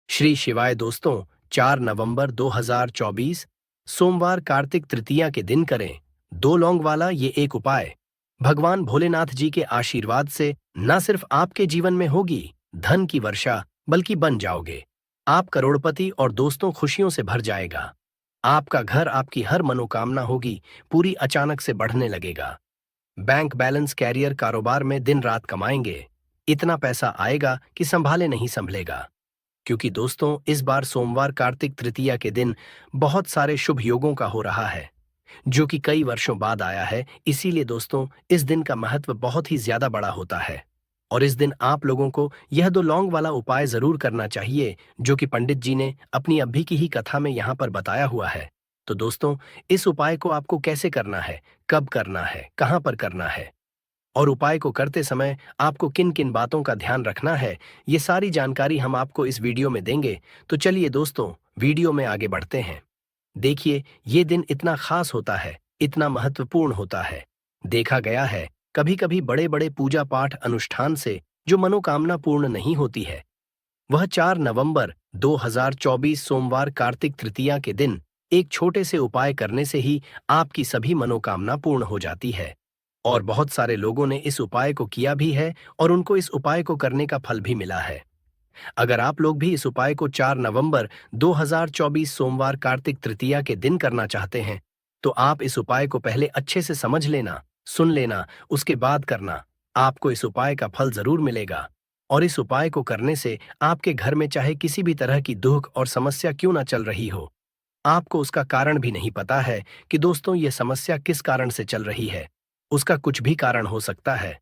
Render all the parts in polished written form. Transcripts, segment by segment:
श्री शिवाय दोस्तों। 4 नवंबर 2024 सोमवार कार्तिक तृतीया के दिन करें दो लौंग वाला ये एक उपाय। भगवान भोलेनाथ जी के आशीर्वाद से न सिर्फ आपके जीवन में होगी धन की वर्षा, बल्कि बन जाओगे आप करोड़पति और दोस्तों खुशियों से भर जाएगा। आपका घर, आपकी हर मनोकामना होगी पूरी, अचानक से बढ़ने लगेगा। बैंक बैलेंस, कैरियर, कारोबार में दिन रात कमाएंगे। इतना पैसा आएगा कि संभाले नहीं संभलेगा। क्योंकि दोस्तों, इस बार सोमवार कार्तिक तृतीया के दिन बहुत सारे शुभ योगों का हो रहा है, जो कि कई वर्षों बाद आया है। इसीलिए दोस्तों, इस दिन का महत्व बहुत ही ज्यादा बड़ा होता है। और इस दिन आप लोगों को यह दो लौंग वाला उपाय जरूर करना चाहिए, जो कि पंडित जी ने अपनी अभी की ही कथा में यहाँ पर बताया हुआ है। तो दोस्तों, इस उपाय को आपको कैसे करना है, कब करना है, कहाँ पर करना है और उपाय को करते समय आपको किन किन बातों का ध्यान रखना है, ये सारी जानकारी हम आपको इस वीडियो में देंगे। तो चलिए दोस्तों, वीडियो में आगे बढ़ते हैं। देखिए, ये दिन इतना खास होता है, इतना महत्वपूर्ण होता है। देखा गया है, कभी कभी बड़े बड़े पूजा पाठ अनुष्ठान से जो मनोकामना पूर्ण नहीं होती है, वह 4 नवंबर 2024 सोमवार कार्तिक तृतीया के दिन एक छोटे से उपाय करने से ही आपकी सभी मनोकामना पूर्ण हो जाती है। और बहुत सारे लोगों ने इस उपाय को किया भी है और उनको इस उपाय को करने का फल भी मिला है। अगर आप लोग भी इस उपाय को 4 नवंबर 2024 सोमवार कार्तिक तृतीया के दिन करना चाहते हैं, तो आप इस उपाय को पहले अच्छे से समझ लेना, सुन लेना, उसके बाद करना। आपको इस उपाय का फल जरूर मिलेगा। और इस उपाय को करने से आपके घर में चाहे किसी भी तरह की दुख और समस्या क्यों ना चल रही हो, आपको उसका कारण भी नहीं पता है कि दोस्तों ये समस्या किस कारण से चल रही है। उसका कुछ भी कारण हो सकता है,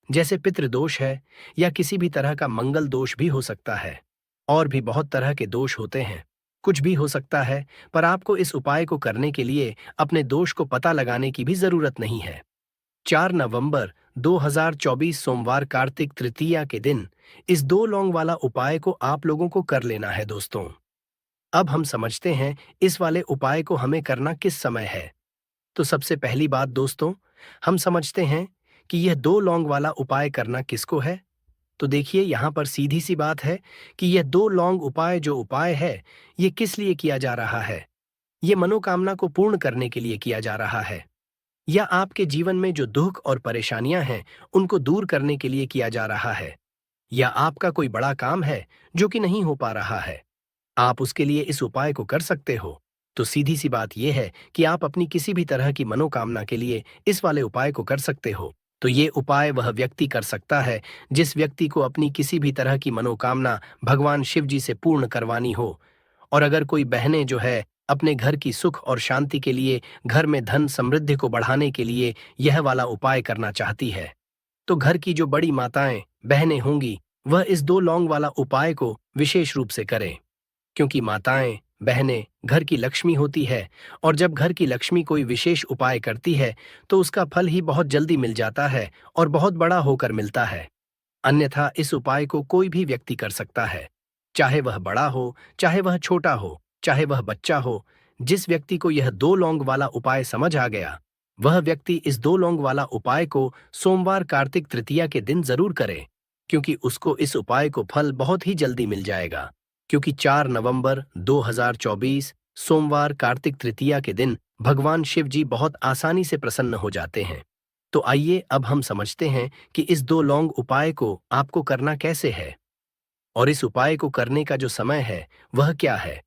जैसे पितृदोष है या किसी भी तरह का मंगल दोष भी हो सकता है। और भी बहुत तरह के दोष होते हैं, कुछ भी हो सकता है। पर आपको इस उपाय को करने के लिए अपने दोष को पता लगाने की भी जरूरत नहीं है। 4 नवंबर 2024 सोमवार कार्तिक तृतीया के दिन इस दो लौंग वाला उपाय को आप लोगों को कर लेना है दोस्तों। अब हम समझते हैं इस वाले उपाय को हमें करना किस समय है। तो सबसे पहली बात दोस्तों, हम समझते हैं कि यह दो लौंग वाला उपाय करना किसको है। तो देखिए, यहाँ पर सीधी सी बात है कि यह दो लौंग उपाय जो उपाय है, ये किस लिए किया जा रहा है। ये मनोकामना को पूर्ण करने के लिए किया जा रहा है, या आपके जीवन में जो दुख और परेशानियां हैं उनको दूर करने के लिए किया जा रहा है, या आपका कोई बड़ा काम है जो कि नहीं हो पा रहा है, आप उसके लिए इस उपाय को कर सकते हो। तो सीधी सी बात यह है कि आप अपनी किसी भी तरह की मनोकामना के लिए इस वाले उपाय को कर सकते हो। तो ये उपाय वह व्यक्ति कर सकता है जिस व्यक्ति को अपनी किसी भी तरह की मनोकामना भगवान शिव जी से पूर्ण करवानी हो। और अगर कोई बहनें जो है अपने घर की सुख और शांति के लिए, घर में धन समृद्धि को बढ़ाने के लिए यह वाला उपाय करना चाहती है, तो घर की जो बड़ी माताएं बहनें होंगी, वह इस दो लौंग वाला उपाय को विशेष रूप से करें। क्योंकि माताएं बहनें घर की लक्ष्मी होती है, और जब घर की लक्ष्मी कोई विशेष उपाय करती है तो उसका फल ही बहुत जल्दी मिल जाता है और बहुत बड़ा होकर मिलता है। अन्यथा इस उपाय को कोई भी व्यक्ति कर सकता है, चाहे वह बड़ा हो, चाहे वह छोटा हो, चाहे वह बच्चा हो। जिस व्यक्ति को यह दो लौंग वाला उपाय समझ आ गया, वह व्यक्ति इस दो लौंग वाला उपाय को सोमवार कार्तिक तृतीया के दिन जरूर करे, क्योंकि उसको इस उपाय को फल बहुत ही जल्दी मिल जाएगा। क्योंकि 4 नवंबर 2024 सोमवार कार्तिक तृतीया के दिन भगवान शिव जी बहुत आसानी से प्रसन्न हो जाते हैं। तो आइए अब हम समझते हैं कि इस दो लौंग उपाय को आपको करना कैसे है, और इस उपाय को करने का जो समय है वह क्या है।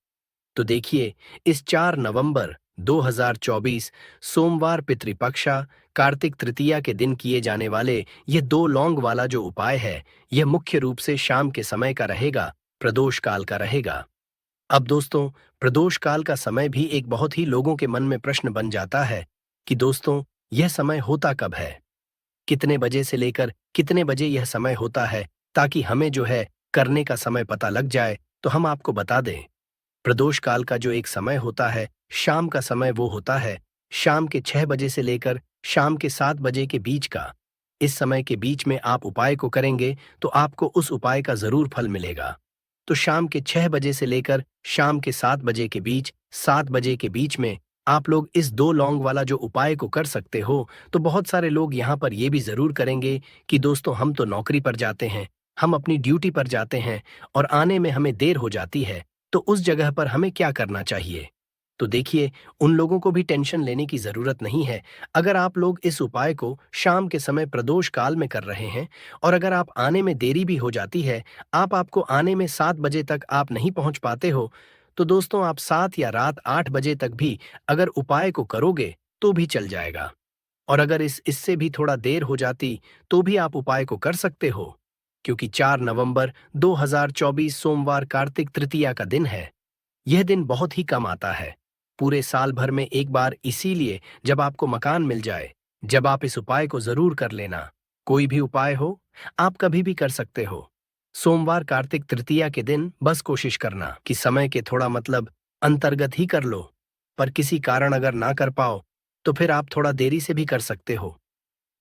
तो देखिए, इस 4 नवंबर 2024 सोमवार पितृपक्षा कार्तिक तृतीया के दिन किए जाने वाले ये दो लौंग वाला जो उपाय है, यह मुख्य रूप से शाम के समय का रहेगा, प्रदोष काल का रहेगा। अब दोस्तों, प्रदोष काल का समय भी एक बहुत ही लोगों के मन में प्रश्न बन जाता है कि दोस्तों, यह समय होता कब है, कितने बजे से लेकर कितने बजे यह समय होता है, ताकि हमें जो है करने का समय पता लग जाए। तो हम आपको बता दें, प्रदोष काल का जो एक समय होता है, शाम का समय, वो होता है शाम के 6 बजे से लेकर शाम के 7 बजे के बीच का। इस समय के बीच में आप उपाय को करेंगे तो आपको उस उपाय का जरूर फल मिलेगा। तो शाम के 6 बजे से लेकर शाम के 7 बजे के बीच, 7 बजे के बीच में आप लोग इस दो लौंग वाला जो उपाय को कर सकते हो। तो बहुत सारे लोग यहाँ पर ये भी जरूर करेंगे कि दोस्तों, हम तो नौकरी पर जाते हैं, हम अपनी ड्यूटी पर जाते हैं और आने में हमें देर हो जाती है, तो उस जगह पर हमें क्या करना चाहिए? तो देखिए, उन लोगों को भी टेंशन लेने की जरूरत नहीं है। अगर आप लोग इस उपाय को शाम के समय प्रदोष काल में कर रहे हैं और अगर आप आने में देरी भी हो जाती है, आपको आने में 7 बजे तक आप नहीं पहुंच पाते हो, तो दोस्तों आप 7 या रात 8 बजे तक भी अगर उपाय को करोगे तो भी चल जाएगा। और अगर इससे भी थोड़ा देर हो जाती तो भी आप उपाय को कर सकते हो, क्योंकि 4 नवंबर 2024 सोमवार कार्तिक तृतीया का दिन है। यह दिन बहुत ही कम आता है, पूरे साल भर में एक बार, इसीलिए जब आपको मकान मिल जाए, जब आप इस उपाय को जरूर कर लेना। कोई भी उपाय हो, आप कभी भी कर सकते हो। सोमवार कार्तिक तृतीया के दिन बस कोशिश करना कि समय के थोड़ा अंतर्गत ही कर लो। पर किसी कारण अगर ना कर पाओ तो फिर आप थोड़ा देरी से भी कर सकते हो।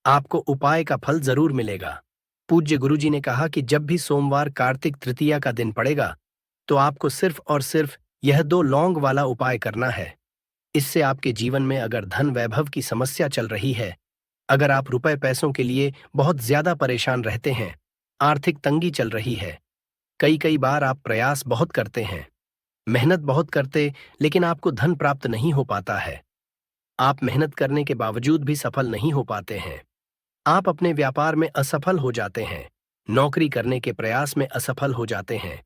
आपको उपाय का फल जरूर मिलेगा। पूज्य गुरुजी ने कहा कि जब भी सोमवार कार्तिक तृतीया का दिन पड़ेगा तो आपको सिर्फ और सिर्फ यह 2 लौंग वाला उपाय करना है। इससे आपके जीवन में अगर धन वैभव की समस्या चल रही है, अगर आप रुपए पैसों के लिए बहुत ज्यादा परेशान रहते हैं, आर्थिक तंगी चल रही है, कई कई बार आप प्रयास बहुत करते हैं, मेहनत बहुत करते, लेकिन आपको धन प्राप्त नहीं हो पाता है। आप मेहनत करने के बावजूद भी सफल नहीं हो पाते हैं। आप अपने व्यापार में असफल हो जाते हैं, नौकरी करने के प्रयास में असफल हो जाते हैं।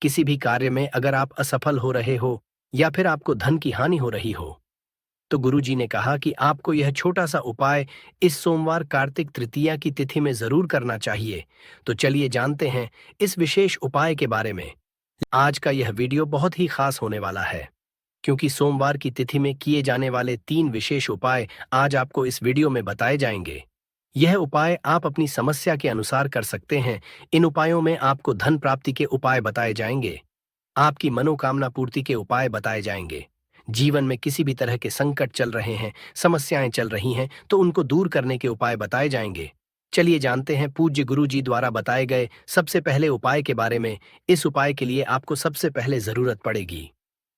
किसी भी कार्य में अगर आप असफल हो रहे हो या फिर आपको धन की हानि हो रही हो, तो गुरुजी ने कहा कि आपको यह छोटा सा उपाय इस सोमवार कार्तिक तृतीया की तिथि में जरूर करना चाहिए। तो चलिए जानते हैं इस विशेष उपाय के बारे में। आज का यह वीडियो बहुत ही खास होने वाला है, क्योंकि सोमवार की तिथि में किए जाने वाले 3 विशेष उपाय आज आपको इस वीडियो में बताए जाएंगे। यह उपाय आप अपनी समस्या के अनुसार कर सकते हैं। इन उपायों में आपको धन प्राप्ति के उपाय बताए जाएंगे, आपकी मनोकामना पूर्ति के उपाय बताए जाएंगे। जीवन में किसी भी तरह के संकट चल रहे हैं, समस्याएं चल रही हैं, तो उनको दूर करने के उपाय बताए जाएंगे। चलिए जानते हैं पूज्य गुरु जी द्वारा बताए गए सबसे पहले उपाय के बारे में। इस उपाय के लिए आपको सबसे पहले जरूरत पड़ेगी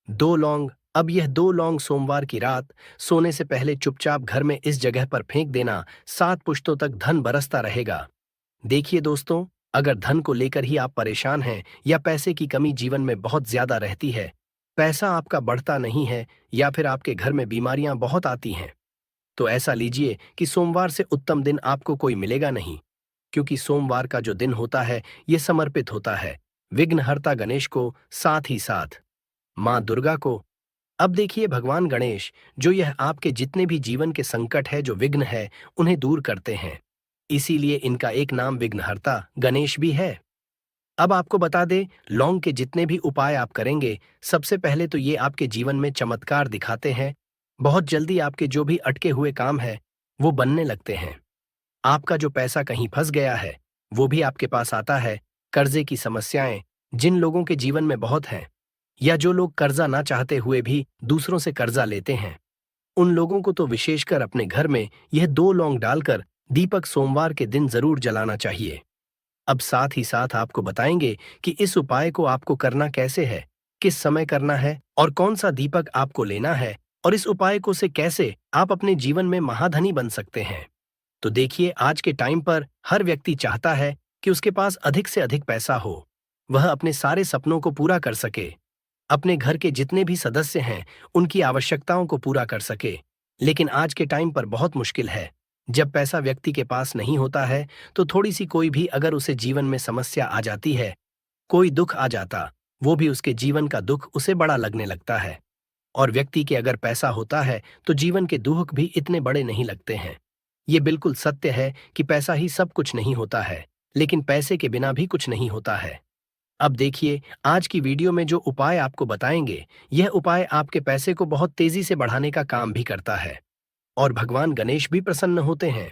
2 लौंग। अब यह 2 लौंग सोमवार की रात सोने से पहले चुपचाप घर में इस जगह पर फेंक देना। 7 पुश्तों तक धन बरसता रहेगा। देखिए दोस्तों, अगर धन को लेकर ही आप परेशान हैं या पैसे की कमी जीवन में बहुत ज्यादा रहती है, पैसा आपका बढ़ता नहीं है या फिर आपके घर में बीमारियां बहुत आती हैं, तो ऐसा लीजिए कि सोमवार से उत्तम दिन आपको कोई मिलेगा नहीं, क्योंकि सोमवार का जो दिन होता है ये समर्पित होता है विघ्नहर्ता गणेश को, साथ ही साथ माँ दुर्गा को। अब देखिए, भगवान गणेश जो यह आपके जितने भी जीवन के संकट है, जो विघ्न है, उन्हें दूर करते हैं। इसीलिए इनका एक नाम विघ्नहर्ता गणेश भी है। अब आपको बता दें, लौंग के जितने भी उपाय आप करेंगे, सबसे पहले तो ये आपके जीवन में चमत्कार दिखाते हैं। बहुत जल्दी आपके जो भी अटके हुए काम है वो बनने लगते हैं। आपका जो पैसा कहीं फंस गया है वो भी आपके पास आता है। कर्जे की समस्याएं जिन लोगों के जीवन में बहुत हैं, या जो लोग कर्जा ना चाहते हुए भी दूसरों से कर्जा लेते हैं, उन लोगों को तो विशेषकर अपने घर में यह 2 लौंग डालकर दीपक सोमवार के दिन जरूर जलाना चाहिए। अब साथ ही साथ आपको बताएंगे कि इस उपाय को आपको करना कैसे है, किस समय करना है और कौन सा दीपक आपको लेना है, और इस उपाय को से कैसे आप अपने जीवन में महाधनी बन सकते हैं। तो देखिए, आज के टाइम पर हर व्यक्ति चाहता है कि उसके पास अधिक से अधिक पैसा हो, वह अपने सारे सपनों को पूरा कर सके, अपने घर के जितने भी सदस्य हैं उनकी आवश्यकताओं को पूरा कर सके। लेकिन आज के टाइम पर बहुत मुश्किल है। जब पैसा व्यक्ति के पास नहीं होता है तो थोड़ी सी कोई भी अगर उसे जीवन में समस्या आ जाती है, कोई दुख आ जाता, वो भी उसके जीवन का दुख उसे बड़ा लगने लगता है। और व्यक्ति के अगर पैसा होता है तो जीवन के दुख भी इतने बड़े नहीं लगते हैं। ये बिल्कुल सत्य है कि पैसा ही सब कुछ नहीं होता है, लेकिन पैसे के बिना भी कुछ नहीं होता है। अब देखिए, आज की वीडियो में जो उपाय आपको बताएंगे, यह उपाय आपके पैसे को बहुत तेजी से बढ़ाने का काम भी करता है और भगवान गणेश भी प्रसन्न होते हैं।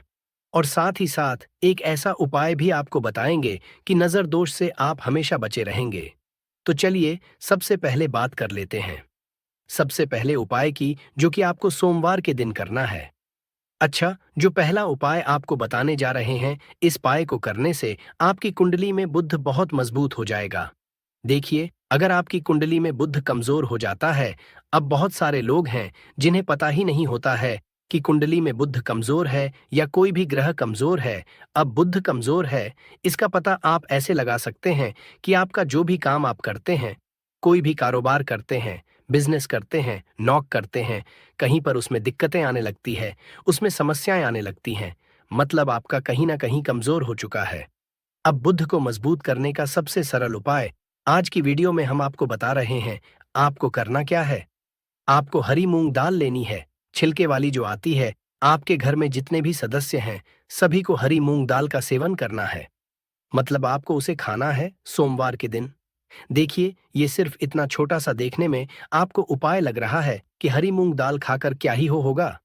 और साथ ही साथ एक ऐसा उपाय भी आपको बताएंगे कि नजर दोष से आप हमेशा बचे रहेंगे। तो चलिए सबसे पहले बात कर लेते हैं सबसे पहले उपाय की, जो कि आपको सोमवार के दिन करना है। अच्छा, जो पहला उपाय आपको बताने जा रहे हैं, इस उपाय को करने से आपकी कुंडली में बुध बहुत मजबूत हो जाएगा। देखिए, अगर आपकी कुंडली में बुध कमजोर हो जाता है, अब बहुत सारे लोग हैं जिन्हें पता ही नहीं होता है कि कुंडली में बुध कमजोर है या कोई भी ग्रह कमजोर है। अब बुध कमजोर है, इसका पता आप ऐसे लगा सकते हैं कि आपका जो भी काम आप करते हैं, कोई भी कारोबार करते हैं, बिजनेस करते हैं, नौक करते हैं, कहीं पर उसमें दिक्कतें आने लगती है, उसमें समस्याएं आने लगती हैं, मतलब आपका कहीं ना कहीं कमजोर हो चुका है। अब बुध को मजबूत करने का सबसे सरल उपाय आज की वीडियो में हम आपको बता रहे हैं। आपको करना क्या है? आपको हरी मूंग दाल लेनी है, छिलके वाली जो आती है। आपके घर में जितने भी सदस्य हैं, सभी को हरी मूंग दाल का सेवन करना है। मतलब आपको उसे खाना है सोमवार के दिन। देखिए, ये सिर्फ इतना छोटा सा देखने में आपको उपाय लग रहा है कि हरी मूंग दाल खाकर क्या ही होगा,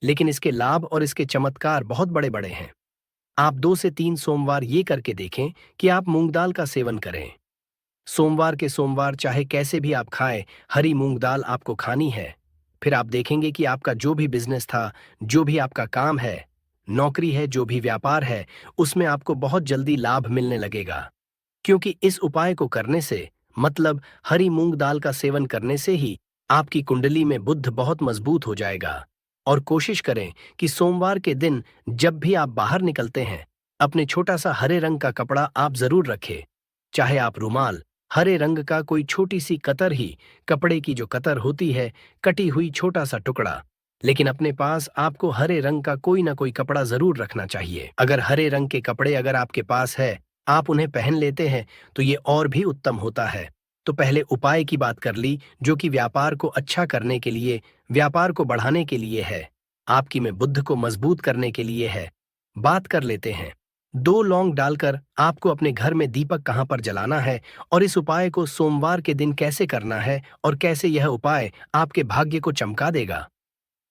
लेकिन इसके लाभ और इसके चमत्कार बहुत बड़े बड़े हैं। आप 2 से 3 सोमवार ये करके देखें कि आप मूंग दाल का सेवन करें। सोमवार के सोमवार चाहे कैसे भी आप खाएं, हरी मूंग दाल आपको खानी है। फिर आप देखेंगे कि आपका जो भी बिजनेस था, जो भी आपका काम है, नौकरी है, जो भी व्यापार है, उसमें आपको बहुत जल्दी लाभ मिलने लगेगा। क्योंकि इस उपाय को करने से, मतलब हरी मूंग दाल का सेवन करने से ही आपकी कुंडली में बुध बहुत मजबूत हो जाएगा। और कोशिश करें कि सोमवार के दिन जब भी आप बाहर निकलते हैं, अपने छोटा सा हरे रंग का कपड़ा आप जरूर रखें। चाहे आप रुमाल, हरे रंग का कोई छोटी सी कतर ही, कपड़े की जो कतर होती है, कटी हुई छोटा सा टुकड़ा, लेकिन अपने पास आपको हरे रंग का कोई ना कोई कपड़ा जरूर रखना चाहिए। अगर हरे रंग के कपड़े अगर आपके पास है, आप उन्हें पहन लेते हैं, तो ये और भी उत्तम होता है। तो पहले उपाय की बात कर ली, जो कि व्यापार को अच्छा करने के लिए, व्यापार को बढ़ाने के लिए है, आपकी में बुद्ध को मजबूत करने के लिए है। बात कर लेते हैं। 2 लौंग डालकर आपको अपने घर में दीपक कहाँ पर जलाना है, और इस उपाय को सोमवार के दिन कैसे करना है, और कैसे यह उपाय आपके भाग्य को चमका देगा,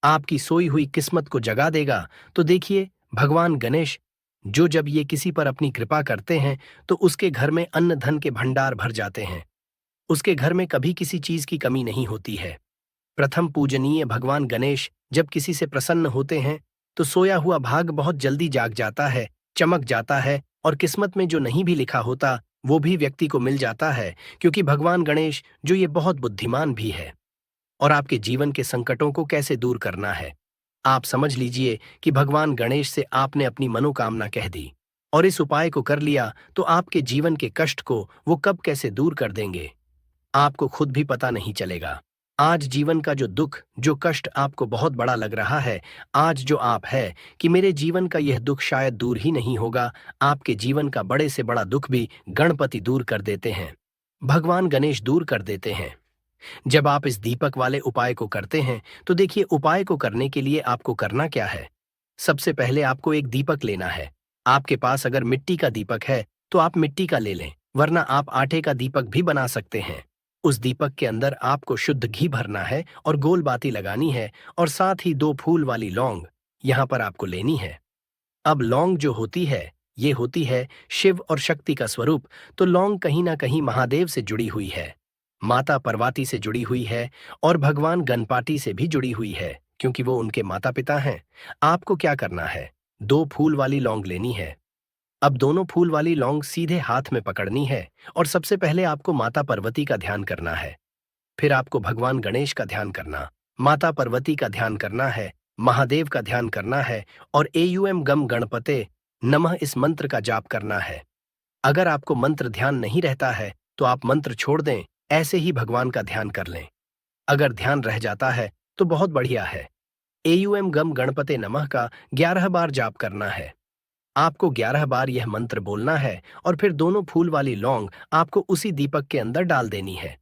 आपकी सोई हुई किस्मत को जगा देगा। तो देखिए, भगवान गणेश जो जब ये किसी पर अपनी कृपा करते हैं, तो उसके घर में अन्न धन के भंडार भर जाते हैं। उसके घर में कभी किसी चीज की कमी नहीं होती है। प्रथम पूजनीय भगवान गणेश जब किसी से प्रसन्न होते हैं, तो सोया हुआ भाग बहुत जल्दी जाग जाता है, चमक जाता है, और किस्मत में जो नहीं भी लिखा होता, वो भी व्यक्ति को मिल जाता है। क्योंकि भगवान गणेश जो ये बहुत बुद्धिमान भी है। और आपके जीवन के संकटों को कैसे दूर करना है, आप समझ लीजिए कि भगवान गणेश से आपने अपनी मनोकामना कह दी और इस उपाय को कर लिया, तो आपके जीवन के कष्ट को वो कब कैसे दूर कर देंगे, आपको खुद भी पता नहीं चलेगा। आज जीवन का जो दुख, जो कष्ट आपको बहुत बड़ा लग रहा है, आज जो आप है कि मेरे जीवन का यह दुख शायद दूर ही नहीं होगा, आपके जीवन का बड़े से बड़ा दुख भी गणपति दूर कर देते हैं, भगवान गणेश दूर कर देते हैं। जब आप इस दीपक वाले उपाय को करते हैं, तो देखिए, उपाय को करने के लिए आपको करना क्या है। सबसे पहले आपको एक दीपक लेना है। आपके पास अगर मिट्टी का दीपक है, तो आप मिट्टी का ले लें, वरना आप आटे का दीपक भी बना सकते हैं। उस दीपक के अंदर आपको शुद्ध घी भरना है और गोल बाती लगानी है, और साथ ही 2 फूल वाली लौंग यहाँ पर आपको लेनी है। अब लौंग जो होती है, ये होती है शिव और शक्ति का स्वरूप। तो लौंग कहीं ना कहीं महादेव से जुड़ी हुई है, माता पार्वती से जुड़ी हुई है, और भगवान गणपति से भी जुड़ी हुई है, क्योंकि वो उनके माता पिता हैं। आपको क्या करना है, 2 फूल वाली लौंग लेनी है। अब दोनों फूल वाली लौंग सीधे हाथ में पकड़नी है, और सबसे पहले आपको माता पार्वती का ध्यान करना है। फिर आपको भगवान गणेश का ध्यान करना, माता पार्वती का ध्यान करना है, महादेव का ध्यान करना है, और एयूएम गम गणपते नमः इस मंत्र का जाप करना है। अगर आपको मंत्र ध्यान नहीं रहता है, तो आप मंत्र छोड़ दें, ऐसे ही भगवान का ध्यान कर लें। अगर ध्यान रह जाता है, तो बहुत बढ़िया है। एयूएम गम गणपते नमः का 11 बार जाप करना है। आपको 11 बार यह मंत्र बोलना है, और फिर दोनों फूल वाली लौंग आपको उसी दीपक के अंदर डाल देनी है,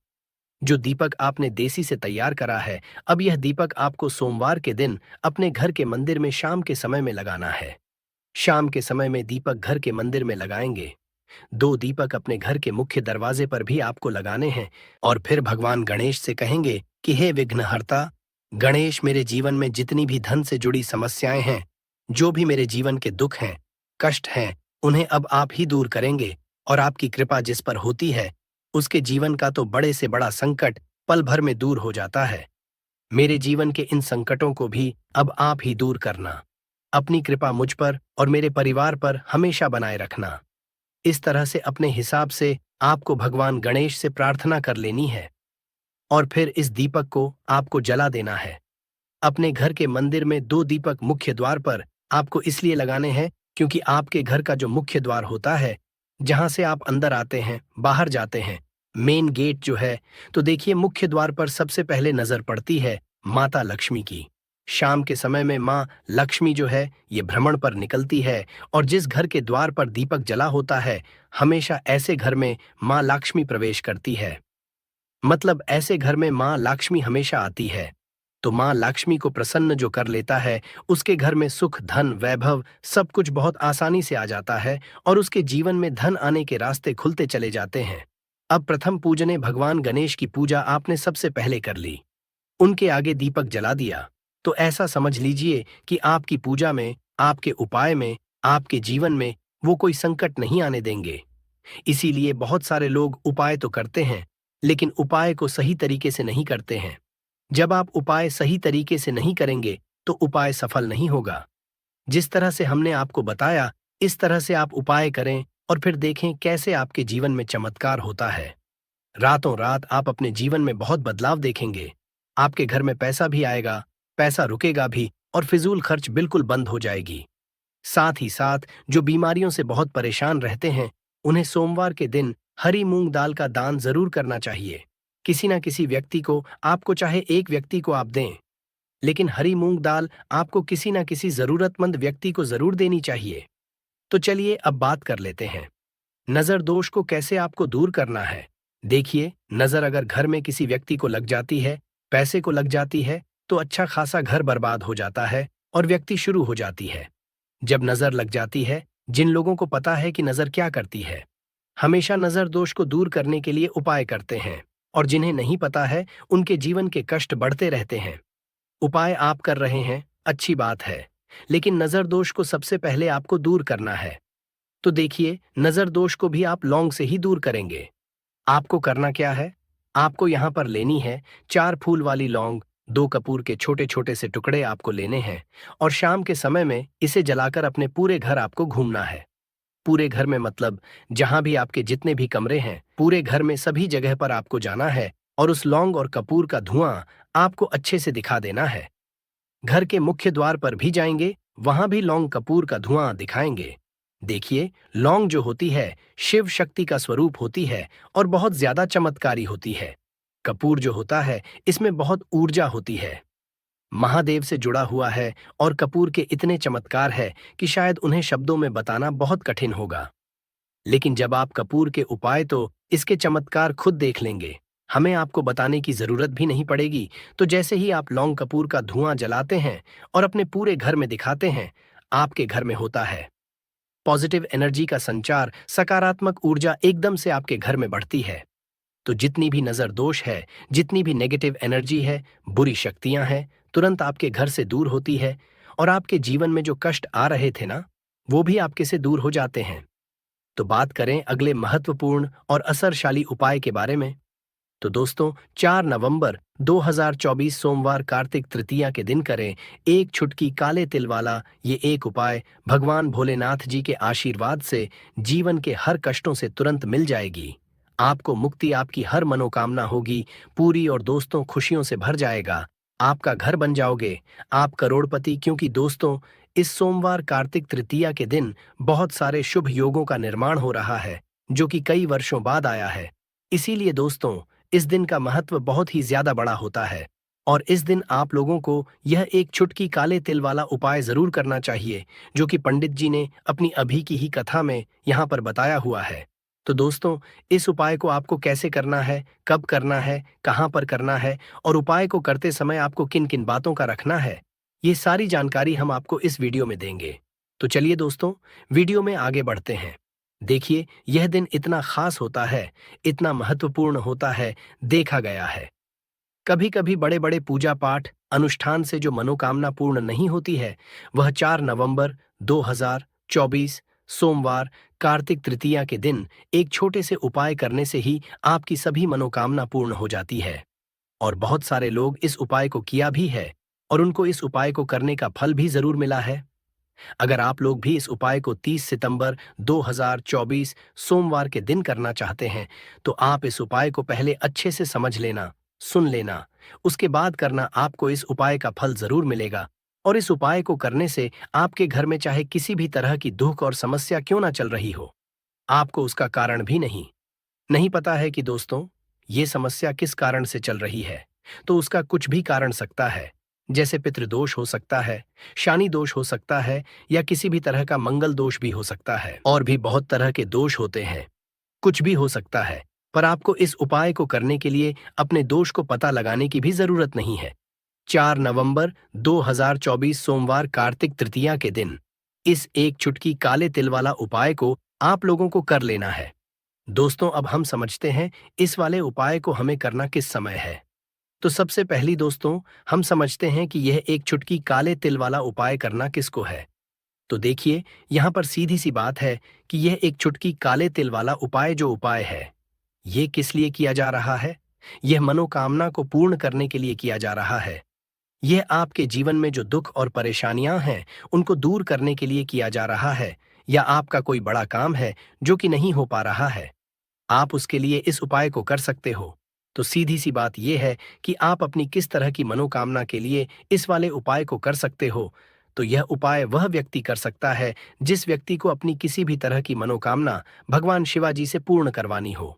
जो दीपक आपने देसी से तैयार करा है। अब यह दीपक आपको सोमवार के दिन अपने घर के मंदिर में शाम के समय में लगाना है। शाम के समय में दीपक घर के मंदिर में लगाएंगे। 2 दीपक अपने घर के मुख्य दरवाजे पर भी आपको लगाने हैं, और फिर भगवान गणेश से कहेंगे कि हे विघ्नहर्ता गणेश, मेरे जीवन में जितनी भी धन से जुड़ी समस्याएं हैं, जो भी मेरे जीवन के दुख हैं, कष्ट हैं, उन्हें अब आप ही दूर करेंगे। और आपकी कृपा जिस पर होती है, उसके जीवन का तो बड़े से बड़ा संकट पल भर में दूर हो जाता है। मेरे जीवन के इन संकटों को भी अब आप ही दूर करना। अपनी कृपा मुझ पर और मेरे परिवार पर हमेशा बनाए रखना। इस तरह से अपने हिसाब से आपको भगवान गणेश से प्रार्थना कर लेनी है, और फिर इस दीपक को आपको जला देना है। अपने घर के मंदिर में 2 दीपक मुख्य द्वार पर आपको इसलिए लगाने हैं क्योंकि आपके घर का जो मुख्य द्वार होता है, जहां से आप अंदर आते हैं, बाहर जाते हैं, मेन गेट जो है, तो देखिए मुख्य द्वार पर सबसे पहले नजर पड़ती है माता लक्ष्मी की। शाम के समय में माँ लक्ष्मी जो है ये भ्रमण पर निकलती है और जिस घर के द्वार पर दीपक जला होता है, हमेशा ऐसे घर में माँ लक्ष्मी प्रवेश करती है। मतलब ऐसे घर में माँ लक्ष्मी हमेशा आती है। तो माँ लक्ष्मी को प्रसन्न जो कर लेता है, उसके घर में सुख, धन, वैभव सब कुछ बहुत आसानी से आ जाता है और उसके जीवन में धन आने के रास्ते खुलते चले जाते हैं। अब प्रथम पूजने भगवान गणेश की पूजा आपने सबसे पहले कर ली, उनके आगे दीपक जला दिया, तो ऐसा समझ लीजिए कि आपकी पूजा में, आपके उपाय में, आपके जीवन में वो कोई संकट नहीं आने देंगे। इसीलिए बहुत सारे लोग उपाय तो करते हैं, लेकिन उपाय को सही तरीके से नहीं करते हैं। जब आप उपाय सही तरीके से नहीं करेंगे, तो उपाय सफल नहीं होगा। जिस तरह से हमने आपको बताया, इस तरह से आप उपाय करें और फिर देखें कैसे आपके जीवन में चमत्कार होता है। रातों रात आप अपने जीवन में बहुत बदलाव देखेंगे। आपके घर में पैसा भी आएगा, पैसा रुकेगा भी और फिजूल खर्च बिल्कुल बंद हो जाएगी। साथ ही साथ जो बीमारियों से बहुत परेशान रहते हैं, उन्हें सोमवार के दिन हरी मूंग दाल का दान जरूर करना चाहिए। किसी ना किसी व्यक्ति को, आपको चाहे एक व्यक्ति को आप दें, लेकिन हरी मूंग दाल आपको किसी ना किसी जरूरतमंद व्यक्ति को जरूर देनी चाहिए। तो चलिए अब बात कर लेते हैं, नजर दोष को कैसे आपको दूर करना है। देखिए, नजर अगर घर में किसी व्यक्ति को लग जाती है, पैसे को लग जाती है, तो अच्छा खासा घर बर्बाद हो जाता है और व्यक्ति शुरू हो जाती है। जब नजर लग जाती है, जिन लोगों को पता है कि नजर क्या करती है, हमेशा नजर दोष को दूर करने के लिए उपाय करते हैं, और जिन्हें नहीं पता है, उनके जीवन के कष्ट बढ़ते रहते हैं। उपाय आप कर रहे हैं, अच्छी बात है, लेकिन नजर दोष को सबसे पहले आपको दूर करना है। तो देखिए, नजर दोष को भी आप लौंग से ही दूर करेंगे। आपको करना क्या है? आपको यहाँ पर लेनी है 4 फूल वाली लौंग, 2 कपूर के छोटे छोटे से टुकड़े आपको लेने हैं और शाम के समय में इसे जलाकर अपने पूरे घर आपको घूमना है। पूरे घर में मतलब जहां भी आपके जितने भी कमरे हैं, पूरे घर में सभी जगह पर आपको जाना है और उस लौंग और कपूर का धुआं आपको अच्छे से दिखा देना है। घर के मुख्य द्वार पर भी जाएंगे, वहां भी लौंग कपूर का धुआं दिखाएंगे। देखिए, लौंग जो होती है शिव शक्ति का स्वरूप होती है और बहुत ज्यादा चमत्कारी होती है। कपूर जो होता है, इसमें बहुत ऊर्जा होती है, महादेव से जुड़ा हुआ है और कपूर के इतने चमत्कार है कि शायद उन्हें शब्दों में बताना बहुत कठिन होगा। लेकिन जब आप कपूर के उपाय, तो इसके चमत्कार खुद देख लेंगे, हमें आपको बताने की जरूरत भी नहीं पड़ेगी। तो जैसे ही आप लौंग कपूर का धुआं जलाते हैं और अपने पूरे घर में दिखाते हैं, आपके घर में होता है पॉजिटिव एनर्जी का संचार, सकारात्मक ऊर्जा एकदम से आपके घर में बढ़ती है। तो जितनी भी नजर दोष है, जितनी भी नेगेटिव एनर्जी है, बुरी शक्तियां हैं, तुरंत आपके घर से दूर होती है और आपके जीवन में जो कष्ट आ रहे थे ना, वो भी आपके से दूर हो जाते हैं। तो बात करें अगले महत्वपूर्ण और असरशाली उपाय के बारे में। तो दोस्तों, 4 नवंबर 2024 सोमवार कार्तिक तृतीया के दिन करें एक छुटकी काले तिल वाला ये एक उपाय। भगवान भोलेनाथ जी के आशीर्वाद से जीवन के हर कष्टों से तुरंत मिल जाएगी। आपको मुक्ति, आपकी हर मनोकामना होगी पूरी और दोस्तों खुशियों से भर जाएगा। आपका घर बन जाओगे, आप करोड़पति। क्योंकि दोस्तों, इस सोमवार कार्तिक तृतीया के दिन बहुत सारे शुभ योगों का निर्माण हो रहा है, जो कि कई वर्षों बाद आया है। इसीलिए दोस्तों, इस दिन का महत्व बहुत ही ज्यादा बड़ा होता है और इस दिन आप लोगों को यह एक छुटकी काले तिल वाला उपाय जरूर करना चाहिए, जो कि पंडित जी ने अपनी अभी की ही कथा में यहाँ पर बताया हुआ है। तो दोस्तों, इस उपाय को आपको कैसे करना है, कब करना है, कहाँ पर करना है और उपाय को करते समय आपको किन किन बातों का रखना है, ये सारी जानकारी हम आपको इस वीडियो में देंगे। तो चलिए दोस्तों, वीडियो में आगे बढ़ते हैं। देखिए, यह दिन इतना खास होता है, इतना महत्वपूर्ण होता है, देखा गया है कभी कभी बड़े बड़े पूजा पाठ अनुष्ठान से जो मनोकामना पूर्ण नहीं होती है, वह 4 नवंबर 2024 सोमवार कार्तिक तृतीया के दिन एक छोटे से उपाय करने से ही आपकी सभी मनोकामना पूर्ण हो जाती है। और बहुत सारे लोग इस उपाय को किया भी है और उनको इस उपाय को करने का फल भी जरूर मिला है। अगर आप लोग भी इस उपाय को 30 सितंबर 2024 सोमवार के दिन करना चाहते हैं, तो आप इस उपाय को पहले अच्छे से समझ लेना, सुन लेना, उसके बाद करना, आपको इस उपाय का फल जरूर मिलेगा। और इस उपाय को करने से आपके घर में चाहे किसी भी तरह की दुख और समस्या क्यों ना चल रही हो, आपको उसका कारण भी नहीं नहीं पता है कि दोस्तों, ये समस्या किस कारण से चल रही है। तो उसका कुछ भी कारण सकता है, जैसे पितृदोष हो सकता है, शानी दोष हो सकता है, या किसी भी तरह का मंगल दोष भी हो सकता है। और भी बहुत तरह के दोष होते हैं, कुछ भी हो सकता है। पर आपको इस उपाय को करने के लिए अपने दोष को पता लगाने की भी जरूरत नहीं है। 4 नवंबर 2024 सोमवार कार्तिक तृतीया के दिन इस एक चुटकी काले तिल वाला उपाय को आप लोगों को कर लेना है। दोस्तों, अब हम समझते हैं इस वाले उपाय को हमें करना किस समय है। तो सबसे पहली दोस्तों, हम समझते हैं कि यह एक चुटकी काले तिल वाला उपाय करना किसको है। तो देखिए, यहाँ पर सीधी सी बात है कि यह एक चुटकी काले तिल वाला उपाय जो उपाय है, ये किस लिए किया जा रहा है। यह मनोकामना को पूर्ण करने के लिए किया जा रहा है। यह आपके जीवन में जो दुख और परेशानियां हैं, उनको दूर करने के लिए किया जा रहा है, या आपका कोई बड़ा काम है जो कि नहीं हो पा रहा है, आप उसके लिए इस उपाय को कर सकते हो। तो सीधी सी बात यह है कि आप अपनी किस तरह की मनोकामना के लिए इस वाले उपाय को कर सकते हो। तो यह उपाय वह व्यक्ति कर सकता है जिस व्यक्ति को अपनी किसी भी तरह की मनोकामना भगवान शिवाजी से पूर्ण करवानी हो।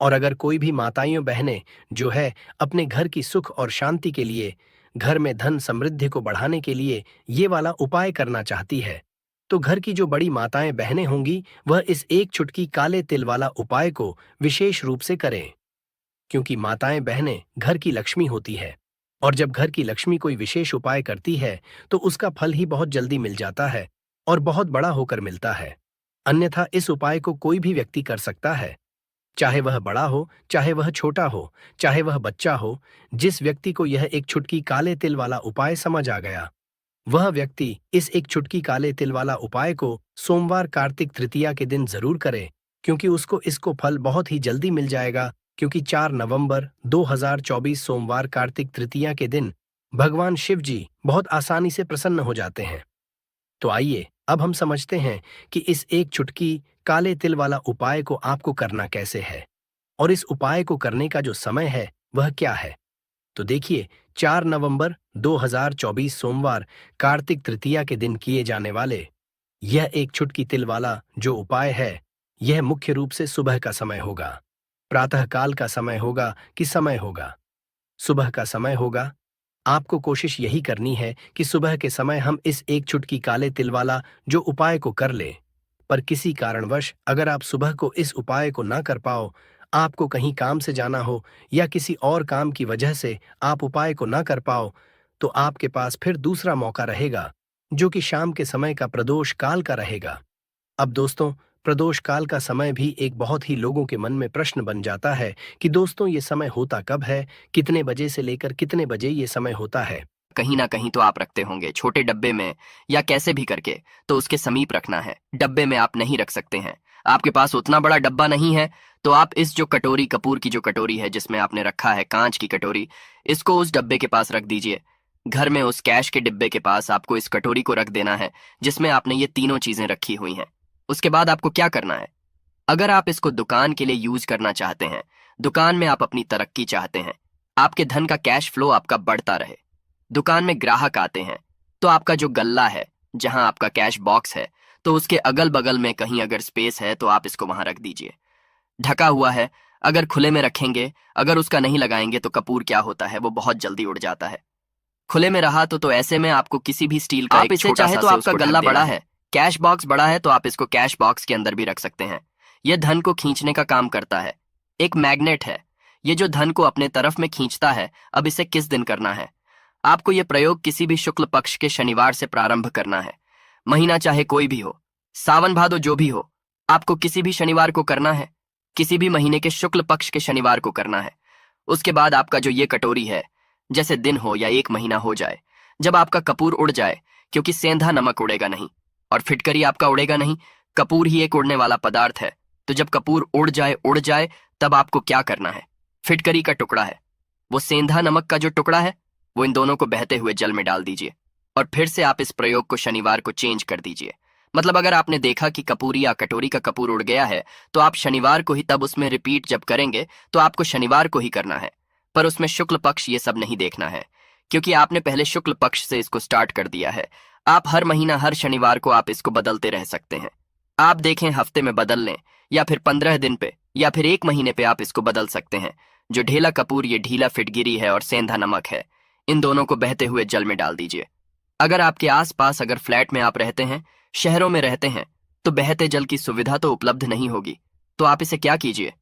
और अगर कोई भी माताएं बहनें जो है अपने घर की सुख और शांति के लिए, घर में धन समृद्धि को बढ़ाने के लिए ये वाला उपाय करना चाहती है, तो घर की जो बड़ी माताएं बहनें होंगी वह इस एक चुटकी काले तिल वाला उपाय को विशेष रूप से करें। क्योंकि माताएं बहनें घर की लक्ष्मी होती है, और जब घर की लक्ष्मी कोई विशेष उपाय करती है तो उसका फल ही बहुत जल्दी मिल जाता है और बहुत बड़ा होकर मिलता है। अन्यथा इस उपाय को कोई भी व्यक्ति कर सकता है, चाहे वह बड़ा हो, चाहे वह छोटा हो, चाहे वह बच्चा हो। जिस व्यक्ति को यह एक चुटकी काले तिल वाला उपाय समझ आ गया, वह व्यक्ति इस एक चुटकी काले तिल वाला उपाय को सोमवार कार्तिक तृतीया के दिन जरूर करे, क्योंकि उसको इसको फल बहुत ही जल्दी मिल जाएगा। क्योंकि 4 नवंबर 2024 सोमवार कार्तिक तृतीया के दिन भगवान शिव जी बहुत आसानी से प्रसन्न हो जाते हैं। तो आइए अब हम समझते हैं कि इस एक चुटकी काले तिल वाला उपाय को आपको करना कैसे है, और इस उपाय को करने का जो समय है वह क्या है। तो देखिए, 4 नवंबर 2024 सोमवार कार्तिक तृतीया के दिन किए जाने वाले यह एक चुटकी तिल वाला जो उपाय है, यह मुख्य रूप से सुबह का समय होगा। प्रातःकाल का समय होगा कि समय होगा, सुबह का समय होगा। आपको कोशिश यही करनी है कि सुबह के समय हम इस एक चुटकी काले तिल वाला जो उपाय को कर लें। पर किसी कारणवश अगर आप सुबह को इस उपाय को ना कर पाओ, आपको कहीं काम से जाना हो या किसी और काम की वजह से आप उपाय को ना कर पाओ, तो आपके पास फिर दूसरा मौका रहेगा, जो कि शाम के समय का प्रदोष काल का रहेगा। अब दोस्तों, प्रदोष काल का समय भी एक बहुत ही लोगों के मन में प्रश्न बन जाता है कि दोस्तों ये समय होता कब है, कितने बजे से लेकर कितने बजे ये समय होता है। कहीं ना कहीं तो आप रखते होंगे, छोटे डब्बे में या कैसे भी करके, तो उसके समीप रखना है। डब्बे में आप नहीं रख सकते हैं, आपके पास उतना बड़ा डब्बा नहीं है, तो आप इस जो कटोरी, कपूर की जो कटोरी है जिसमें आपने रखा है, कांच की कटोरी, इसको उस डब्बे के पास रख दीजिए। घर में उस कैश के डिब्बे के पास आपको इस कटोरी को रख देना है जिसमें आपने ये तीनों चीजें रखी हुई हैं। उसके बाद आपको क्या करना है, अगर आप इसको दुकान के लिए यूज करना चाहते हैं, दुकान में आप अपनी तरक्की चाहते हैं, आपके धन का कैश फ्लो आपका बढ़ता रहे, दुकान में ग्राहक आते हैं, तो आपका जो गल्ला है, जहां आपका कैश बॉक्स है, तो उसके अगल बगल में कहीं अगर स्पेस है तो आप इसको वहां रख दीजिए। ढका हुआ है, अगर खुले में रखेंगे, अगर उसका नहीं लगाएंगे तो कपूर क्या होता है, वो बहुत जल्दी उड़ जाता है। खुले में रहा तो ऐसे में आपको किसी भी स्टील का आप एक इसे छोटा चाहे सा तो से आपका उसको ढक गल्ला देना बड़ा है। कैश बॉक्स बड़ा है तो आप इसको कैश बॉक्स के अंदर भी रख सकते हैं। यह धन को खींचने का काम करता है, एक मैग्नेट है, ये जो धन को अपने तरफ में खींचता है। अब इसे किस दिन करना है, आपको यह प्रयोग किसी भी शुक्ल पक्ष के शनिवार से प्रारंभ करना है। महीना चाहे कोई भी हो, सावन भादो जो भी हो, आपको किसी भी शनिवार को करना है, किसी भी महीने के शुक्ल पक्ष के शनिवार को करना है। उसके बाद आपका जो ये कटोरी है, जैसे दिन हो या एक महीना हो जाए, जब आपका कपूर उड़ जाए, क्योंकि सेंधा नमक उड़ेगा नहीं और फिटकरी आपका उड़ेगा नहीं, कपूर ही एक उड़ने वाला पदार्थ है। तो जब कपूर उड़ जाए तब आपको क्या करना है, फिटकरी का टुकड़ा है, वो सेंधा नमक का जो टुकड़ा है, वो इन दोनों को बहते हुए जल में डाल दीजिए और फिर से आप इस प्रयोग को शनिवार को चेंज कर दीजिए। मतलब अगर आपने देखा कि कपूरी या कटोरी का कपूर उड़ गया है, तो आप शनिवार को ही तब उसमें रिपीट जब करेंगे तो आपको शनिवार को ही करना है। पर उसमें शुक्ल पक्ष ये सब नहीं देखना है, क्योंकि आपने पहले शुक्ल पक्ष से इसको स्टार्ट कर दिया है। आप हर महीना हर शनिवार को आप इसको बदलते रह सकते हैं। आप देखें हफ्ते में बदल लें, या फिर 15 दिन पे, या फिर 1 महीने पे आप इसको बदल सकते हैं। जो ढेला कपूर ये ढीला फिटगिरी है और सेंधा नमक है, इन दोनों को बहते हुए जल में डाल दीजिए। अगर आपके आसपास अगर फ्लैट में आप रहते हैं, शहरों में रहते हैं, तो बहते जल की सुविधा तो उपलब्ध नहीं होगी। तो आप इसे क्या कीजिए,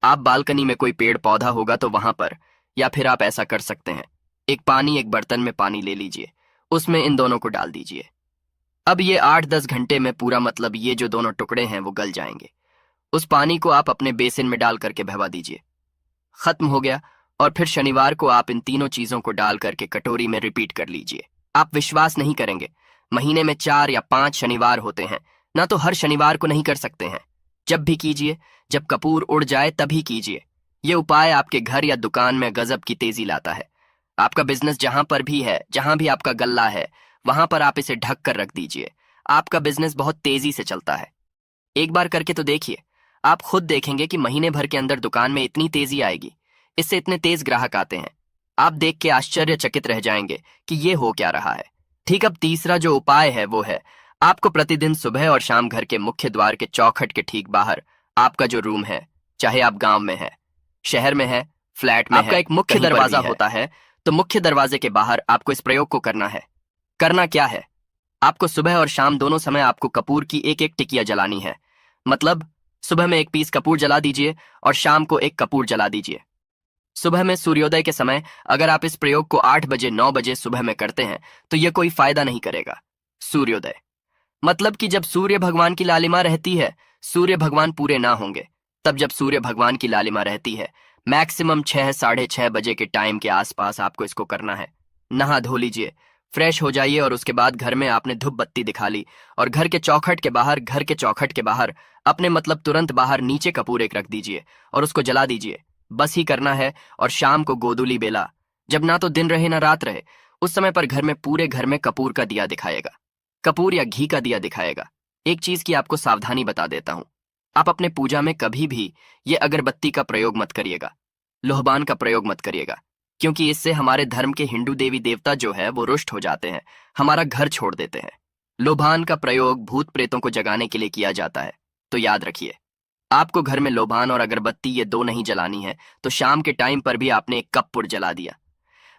आप बालकनी में कोई पेड़ पौधा होगा तो वहां पर, या फिर आप ऐसा कर सकते हैं, एक बर्तन में पानी ले लीजिए, उसमें इन दोनों को डाल दीजिए। अब ये 8-10 घंटे में पूरा मतलब ये जो दोनों टुकड़े हैं वो गल जाएंगे। उस पानी को आप अपने बेसिन में डाल करके बहवा दीजिए। खत्म हो गया। और फिर शनिवार को आप इन तीनों चीजों को डाल करके कटोरी में रिपीट कर लीजिए। आप विश्वास नहीं करेंगे, महीने में 4 या 5 शनिवार होते हैं, ना तो हर शनिवार को नहीं कर सकते हैं। जब भी कीजिए, जब कपूर उड़ जाए तभी कीजिए। ये उपाय आपके घर या दुकान में गजब की तेजी लाता है। आपका बिजनेस जहां पर भी है, जहां भी आपका गल्ला है, वहां पर आप इसे ढक कर रख दीजिए। आपका बिजनेस बहुत तेजी से चलता है। एक बार करके तो देखिए, आप खुद देखेंगे कि महीने भर के अंदर दुकान में इतनी तेजी आएगी, इससे इतने तेज ग्राहक आते हैं। आप देख के आश्चर्यचकित रह जाएंगे कि ये हो क्या रहा है। ठीक, अब तीसरा जो उपाय है वो है, आपको प्रतिदिन सुबह और शाम घर के मुख्य द्वार के चौखट के ठीक बाहर आपका जो रूम है, चाहे आप गांव में है, शहर में है, फ्लैट में आपका एक मुख्य दरवाजा होता है, तो मुख्य दरवाजे के बाहर आपको इस प्रयोग को करना है। करना क्या है, आपको सुबह और शाम दोनों समय आपको कपूर की एक एक टिकिया जलानी है। मतलब सुबह में 1 पीस कपूर जला दीजिए और शाम को 1 कपूर जला दीजिए। सुबह में सूर्योदय के समय अगर आप इस प्रयोग को 8 बजे 9 बजे सुबह में करते हैं तो यह कोई फायदा नहीं करेगा। सूर्योदय मतलब कि जब सूर्य भगवान की लालिमा रहती है, सूर्य भगवान पूरे ना होंगे, तब जब सूर्य भगवान की लालिमा रहती है, मैक्सिमम 6 साढ़े 6 बजे के टाइम के आसपास आपको इसको करना है। नहा धो लीजिए, फ्रेश हो जाइए और उसके बाद घर में आपने धूप बत्ती दिखा ली और घर के चौखट के बाहर अपने मतलब तुरंत बाहर नीचे कपूर एक रख दीजिए और उसको जला दीजिए। बस ही करना है। और शाम को गोधूली बेला, जब ना तो दिन रहे ना रात रहे, उस समय पर घर में पूरे घर में कपूर का दिया दिखाएगा, कपूर या घी का दिया दिखाएगा। एक चीज की आपको सावधानी बता देता हूं, आप अपने पूजा में कभी भी ये अगरबत्ती का प्रयोग मत करिएगा, लोहबान का प्रयोग मत करिएगा, क्योंकि इससे हमारे धर्म के हिंदू देवी देवता जो है वो रुष्ट हो जाते हैं, हमारा घर छोड़ देते हैं। लोबान का प्रयोग भूत प्रेतों को जगाने के लिए किया जाता है। तो याद रखिए, आपको घर में लोबान और अगरबत्ती ये 2 नहीं जलानी है, तो शाम के टाइम पर भी आपने 1 कपूर जला दिया।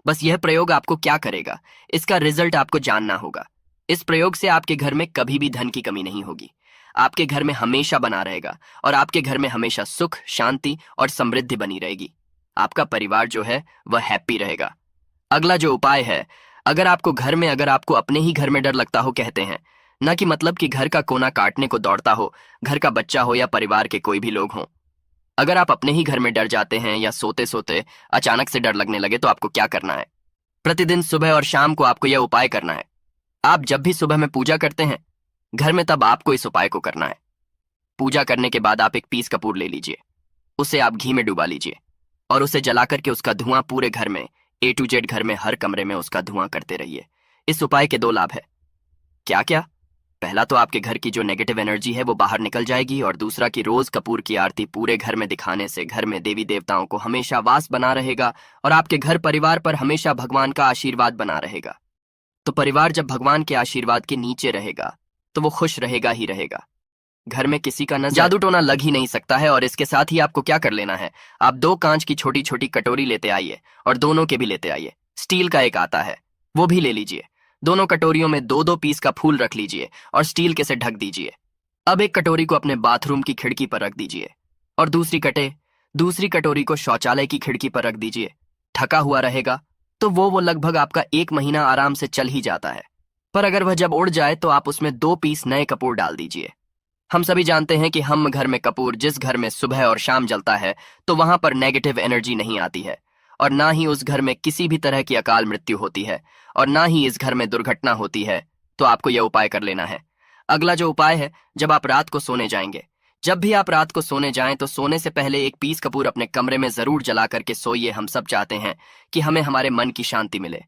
बस यह प्रयोग आपको क्या करेगा, इसका रिजल्ट आपको जानना होगा। इस प्रयोग से आपके घर में कभी भी धन की कमी नहीं होगी, आपके घर में हमेशा बना रहेगा और आपके घर में हमेशा सुख, शांति और समृद्धि बनी रहेगी। आपका परिवार जो है वह हैप्पी रहेगा। अगला जो उपाय है, अगर आपको अपने ही घर में डर लगता हो, कहते हैं ना कि मतलब कि घर का कोना काटने को दौड़ता हो, घर का बच्चा हो या परिवार के कोई भी लोग हों, अगर आप अपने ही घर में डर जाते हैं या सोते सोते अचानक से डर लगने लगे, तो आपको क्या करना है, प्रतिदिन सुबह और शाम को आपको यह उपाय करना है। आप जब भी सुबह में पूजा करते हैं घर में, तब आपको इस उपाय को करना है। पूजा करने के बाद आप 1 पीस कपूर ले लीजिए, उसे आप घी में डुबा लीजिए और उसे जला करके उसका धुआं पूरे घर में A to Z घर में हर कमरे में उसका धुआं करते रहिए। इस उपाय के 2 लाभ है। क्या क्या? पहला तो आपके घर की जो नेगेटिव एनर्जी है वो बाहर निकल जाएगी, और दूसरा कि रोज कपूर की आरती पूरे घर में दिखाने से घर में देवी देवताओं को हमेशा वास बना रहेगा और आपके घर परिवार पर हमेशा भगवान का आशीर्वाद बना रहेगा। तो परिवार जब भगवान के आशीर्वाद के नीचे रहेगा तो वो खुश रहेगा ही रहेगा। घर में किसी का नजर जादू टोना लग ही नहीं सकता है। और इसके साथ ही आपको क्या कर लेना है, आप 2 कांच की छोटी छोटी कटोरी लेते आइए और दोनों के भी लेते आइए। स्टील का एक आता है, वो भी ले लीजिए। दोनों कटोरियों में 2-2 पीस का फूल रख लीजिए और स्टील के से ढक दीजिए। अब एक कटोरी को अपने बाथरूम की खिड़की पर रख दीजिए और दूसरी कटोरी को शौचालय की खिड़की पर रख दीजिए। ढका हुआ रहेगा तो वो लगभग आपका 1 महीना आराम से चल ही जाता है। पर अगर वह जब उड़ जाए तो आप उसमें 2 पीस नए कपूर डाल दीजिए। हम सभी जानते हैं कि हम घर में कपूर जिस घर में सुबह और शाम जलता है तो वहां पर नेगेटिव एनर्जी नहीं आती है, और ना ही उस घर में किसी भी तरह की अकाल मृत्यु होती है, और ना ही इस घर में दुर्घटना होती है। तो आपको यह उपाय कर लेना है। अगला जो उपाय है, जब आप रात को सोने जाएंगे, जब भी आप रात को सोने जाएं तो सोने से पहले 1 पीस कपूर अपने कमरे में जरूर जला करके सोइए। हम सब चाहते हैं कि हमें हमारे मन की शांति मिले।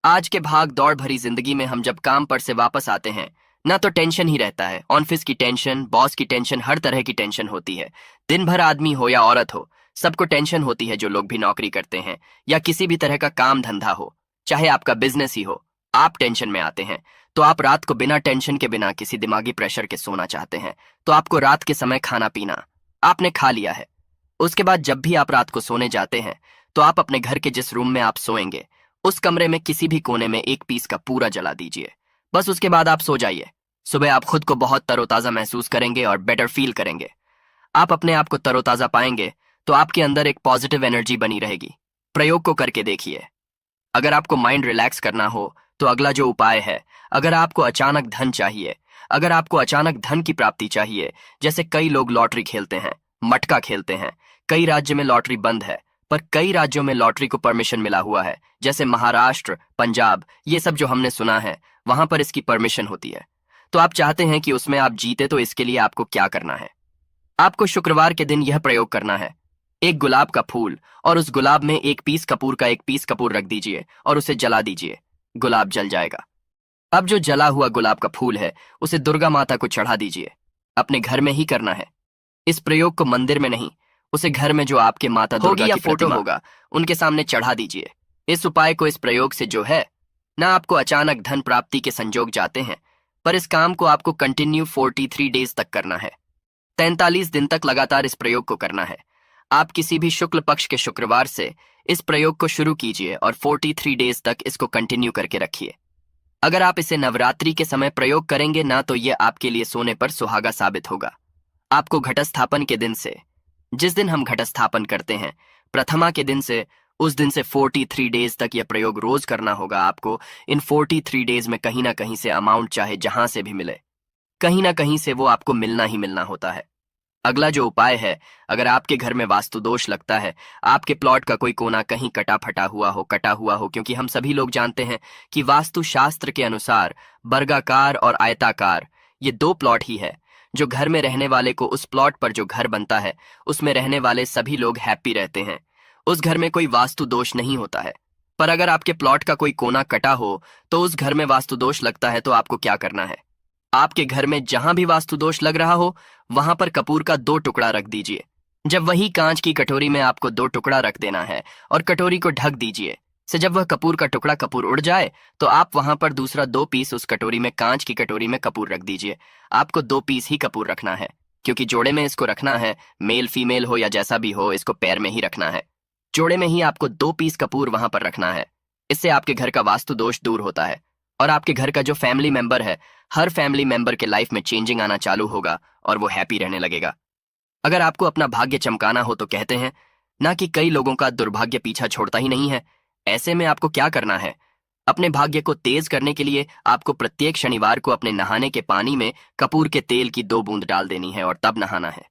आज के भाग दौड़ भरी जिंदगी में हम जब काम पर से वापस आते हैं ना तो टेंशन ही रहता है, ऑफिस की टेंशन, बॉस की टेंशन, हर तरह की टेंशन होती है। दिन भर आदमी हो या औरत हो, सबको टेंशन होती है, जो लोग भी नौकरी करते हैं या किसी भी तरह का काम धंधा हो, चाहे आपका बिजनेस ही हो, आप टेंशन में आते हैं। तो आप रात को बिना टेंशन के, बिना किसी दिमागी प्रेशर के सोना चाहते हैं। तो आपको रात के समय खाना पीना आपने खा लिया है। उसके बाद जब भी आप रात को सोने जाते हैं, तो आप अपने घर के जिस रूम में आप सोएंगे, उस कमरे में किसी भी कोने में एक पीस का पूरा जला दीजिए। बस उसके बाद आप सो जाइए। सुबह आप खुद को बहुत तरोताजा महसूस करेंगे और बेटर फील करेंगे। आप अपने आप को तरोताजा पाएंगे, तो आपके अंदर एक पॉजिटिव एनर्जी बनी रहेगी। प्रयोग को करके देखिए। अगर आपको माइंड रिलैक्स करना हो, तो अगला जो उपाय है, अगर आपको अचानक धन चाहिए, अगर आपको अचानक धन की प्राप्ति चाहिए, जैसे कई लोग लॉटरी खेलते हैं, मटका खेलते हैं। कई राज्य में लॉटरी बंद है, पर कई राज्यों में लॉटरी को परमिशन मिला हुआ है, जैसे महाराष्ट्र, पंजाब, ये सब जो हमने सुना है, वहां पर इसकी परमिशन होती है। तो आप चाहते हैं कि उसमें आप जीते, तो इसके लिए आपको क्या करना है? आपको शुक्रवार के दिन यह प्रयोग करना है। एक गुलाब का फूल, और उस गुलाब में एक पीस कपूर का एक पीस कपूर रख दीजिए और उसे जला दीजिए। गुलाब जल जाएगा। अब जो जला हुआ गुलाब का फूल है, उसे दुर्गा माता को चढ़ा दीजिए। अपने घर में ही करना है। इस प्रयोग को मंदिर में नहीं, उसे घर में जो आपके माता दुर्गा की फोटो होगा, उनके सामने चढ़ा दीजिए। इस उपाय को, इस प्रयोग से जो है ना, आपको अचानक धन प्राप्ति के संजोग जाते हैं, पर इस काम को आपको कंटिन्यू 43 डेज तक करना है। 43 दिन तक लगातार इस प्रयोग को करना है। आप किसी भी शुक्ल पक्ष के शुक्रवार से इस प्रयोग को शुरू कीजिए और 43 डेज तक इसको कंटिन्यू करके रखिए। अगर आप इसे नवरात्रि के समय प्रयोग करेंगे ना, तो यह आपके लिए सोने पर सुहागा साबित होगा। आपको घटस्थापन के दिन से, जिस दिन हम घटस्थापन करते हैं, प्रथमा के दिन से, उस दिन से 43 डेज तक यह प्रयोग रोज करना होगा आपको। इन 43 डेज में कहीं ना कहीं से अमाउंट, चाहे जहां से भी मिले, कहीं ना कहीं से वो आपको मिलना ही मिलना होता है। अगला जो उपाय है, अगर आपके घर में वास्तु दोष लगता है, आपके प्लॉट का कोई कोना कहीं कटा हुआ हो, क्योंकि हम सभी लोग जानते हैं कि वास्तु शास्त्र के अनुसार वर्गाकार और आयताकार, ये दो प्लॉट ही है जो घर में रहने वाले को, उस प्लॉट पर जो घर बनता है, उसमें रहने वाले सभी लोग हैप्पी रहते हैं। उस घर में कोई वास्तु दोष नहीं होता है। पर अगर आपके प्लॉट का कोई कोना कटा हो, तो उस घर में वास्तु दोष लगता है। तो आपको क्या करना है? आपके घर में जहां भी वास्तु दोष लग रहा हो, वहां पर कपूर का 2 टुकड़ा रख दीजिए। जब वही कांच की कटोरी में आपको 2 टुकड़ा रख देना है और कटोरी को ढक दीजिए। से जब वह कपूर का टुकड़ा कपूर उड़ जाए, तो आप वहां पर दूसरा 2 पीस उस कटोरी में, कांच की कटोरी में कपूर रख दीजिए। आपको 2 पीस ही कपूर रखना है, क्योंकि जोड़े में इसको रखना है। मेल फीमेल हो या जैसा भी हो, इसको पैर में ही रखना है। जोड़े में ही आपको 2 पीस कपूर वहां पर रखना है। इससे आपके घर का वास्तु दोष दूर होता है और आपके घर का जो फैमिली मेंबर है, हर फैमिली मेंबर के लाइफ में चेंजिंग आना चालू होगा और वो हैप्पी रहने लगेगा। अगर आपको अपना भाग्य चमकाना हो, तो कहते हैं ना कि कई लोगों का दुर्भाग्य पीछा छोड़ता ही नहीं है। ऐसे में आपको क्या करना है? अपने भाग्य को तेज करने के लिए आपको प्रत्येक शनिवार को अपने नहाने के पानी में कपूर के तेल की 2 बूंद डाल देनी है और तब नहाना है।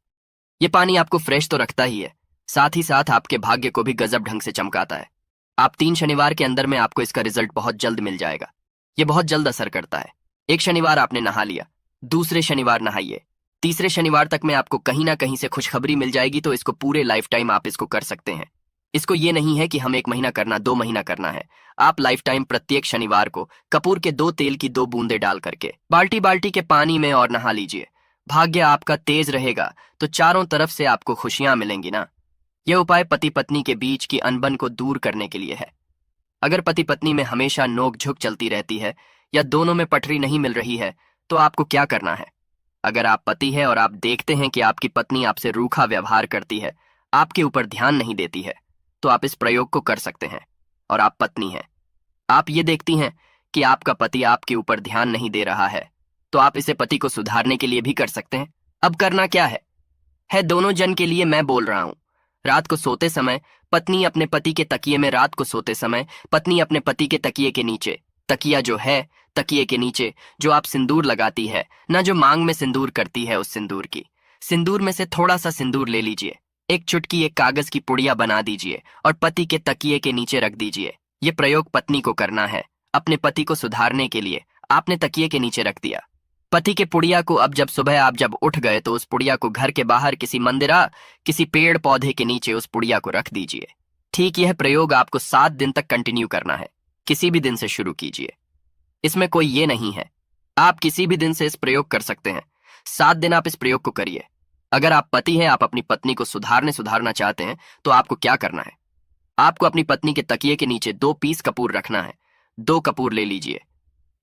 ये पानी आपको फ्रेश तो रखता ही है, साथ ही साथ आपके भाग्य को भी गजब ढंग से चमकाता है। आप 3 शनिवार के अंदर में आपको इसका रिजल्ट बहुत जल्द मिल जाएगा। ये बहुत जल्द असर करता है। एक शनिवार आपने नहा लिया, दूसरे शनिवार नहाइए, तीसरे शनिवार तक में आपको कहीं ना कहीं से खुशखबरी मिल जाएगी। तो इसको पूरे लाइफ टाइम आप इसको कर सकते हैं। इसको ये नहीं है कि हम 1 महीना करना, 2 महीना करना है। आप लाइफ टाइम प्रत्येक शनिवार को कपूर के 2 तेल की 2 बूंदे डाल करके बाल्टी बाल्टी के पानी में और नहा लीजिए। भाग्य आपका तेज रहेगा, तो चारों तरफ से आपको खुशियां मिलेंगी ना। यह उपाय पति पत्नी के बीच की अनबन को दूर करने के लिए है। अगर पति पत्नी में हमेशा नोक झुक चलती रहती है या दोनों में पटरी नहीं मिल रही है, तो आपको क्या करना है? अगर आप पति है और आप देखते हैं कि आपकी पत्नी आपसे रूखा व्यवहार करती है, आपके ऊपर ध्यान नहीं देती है, तो आप इस प्रयोग को कर सकते हैं। और आप पत्नी हैं, आप ये देखती हैं कि आपका पति आपके ऊपर ध्यान नहीं दे रहा है, तो आप इसे पति को सुधारने के लिए भी कर सकते हैं। अब करना क्या है दोनों जन के लिए मैं बोल रहा हूं। रात को सोते समय पत्नी अपने पति के तकिए में, रात को सोते समय पत्नी अपने पति के तकिए के नीचे, तकिया जो है तकिए के नीचे जो आप सिंदूर लगाती है ना, जो मांग में सिंदूर करती है, उस सिंदूर में से थोड़ा सा सिंदूर ले लीजिए, एक चुटकी एक कागज की पुड़िया बना दीजिए और पति के तकिए के नीचे रख दीजिए। ये प्रयोग पत्नी को करना है अपने पति को सुधारने के लिए। आपने तकिए के नीचे रख दिया पति के पुड़िया को। अब जब सुबह आप जब उठ गए, तो उस पुड़िया को घर के बाहर किसी मंदिर, किसी पेड़ पौधे के नीचे उस पुड़िया को रख दीजिए। ठीक यह प्रयोग आपको 7 दिन तक कंटिन्यू करना है। किसी भी दिन से शुरू कीजिए, इसमें कोई ये नहीं है, आप किसी भी दिन से इस प्रयोग कर सकते हैं। 7 दिन आप इस प्रयोग को करिए। अगर आप पति हैं, आप अपनी पत्नी को सुधारना चाहते हैं, तो आपको क्या करना है? आपको अपनी पत्नी के तकिए के नीचे 2 पीस कपूर रखना है। 2 कपूर ले लीजिए,